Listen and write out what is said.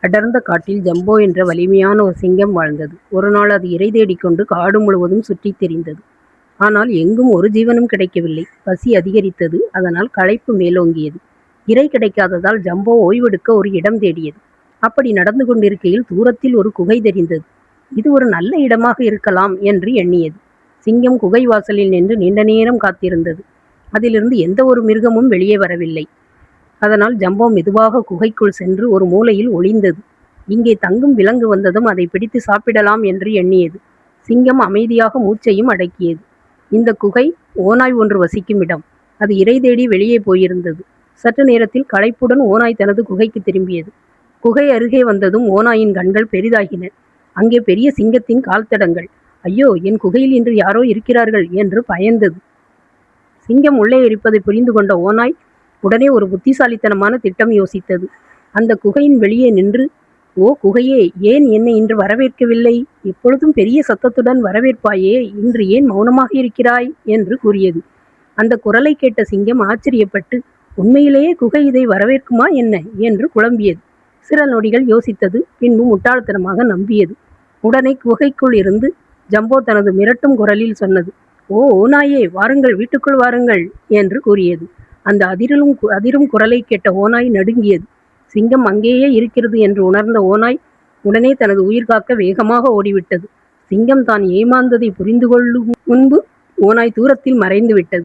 அடர்ந்த காட்டில் ஜம்போ என்ற வலிமையான ஒரு சிங்கம் வாழ்ந்தது. ஒரு நாள் அது இரை தேடிக்கொண்டு காடு முழுவதும் சுற்றித் திரிந்தது. ஆனால் எங்கும் ஒரு ஜீவனும் கிடைக்கவில்லை. பசி அதிகரித்தது. அதனால் களைப்பு மேலோங்கியது. இரை கிடைக்காததால் ஜம்போ ஓய்வெடுக்க ஒரு இடம் தேடியது. அப்படி நடந்து கொண்டிருக்கையில் தூரத்தில் ஒரு குகை தெரிந்தது. இது ஒரு நல்ல இடமாக இருக்கலாம் என்று எண்ணியது. சிங்கம் குகை வாசலில் நின்று நீண்ட நேரம் காத்திருந்தது. அதிலிருந்து எந்த ஒரு மிருகமும் வெளியே வரவில்லை. அதனால் ஜம்போ மெதுவாக குகைக்குள் சென்று ஒரு மூலையில் ஒளிந்தது. இங்கே தங்கும் விலங்கு வந்ததும் அதை பிடித்து சாப்பிடலாம் என்று எண்ணியது. சிங்கம் அமைதியாக மூச்சையும் அடக்கியது. இந்த குகை ஓநாய் ஒன்று வசிக்கும் இடம். அது இரை தேடி வெளியே போயிருந்தது. சற்று நேரத்தில் களைப்புடன் ஓநாய் தனது குகைக்கு திரும்பியது. குகை அருகே வந்ததும் ஓநாயின் கண்கள் பெரிதாகின. அங்கே பெரிய சிங்கத்தின் கால் தடங்கள். ஐயோ, என் குகையில் இன்று யாரோ இருக்கிறார்கள் என்று பயந்தது. சிங்கம் உள்ளே இருப்பதை புரிந்து கொண்ட ஓநாய் உடனே ஒரு புத்திசாலித்தனமான திட்டம் யோசித்தது. அந்த குகையின் வெளியே நின்று, ஓ குகையே, ஏன் என்னை இன்று வரவேற்கவில்லை? எப்பொழுதும் பெரிய சத்தத்துடன் வரவேற்பாயே, இன்று ஏன் மௌனமாக இருக்கிறாய் என்று கூறியது. அந்த குரலை கேட்ட சிங்கம் ஆச்சரியப்பட்டு, உண்மையிலேயே குகை இதை வரவேற்குமா என்ன என்று குழம்பியது. சில நொடிகள் யோசித்தது. பின்பு முட்டாள்தனமாக நம்பியது. உடனே குகைக்குள் இருந்து ஜம்போ தனது மிரட்டும் குரலில் சொன்னது, ஓ ஓநாயே, வாருங்கள், வீட்டுக்குள் வாருங்கள் என்று கூறியது. அந்த அதிரும் குரலை கேட்ட ஓநாய் நடுங்கியது. சிங்கம் அங்கேயே இருக்கிறது என்று உணர்ந்த ஓநாய் உடனே தனது உயிர் காக்க வேகமாக ஓடிவிட்டது. சிங்கம் தான் ஏமாந்ததை புரிந்து கொள்ளும் முன்பு ஓநாய் தூரத்தில் மறைந்து விட்டது.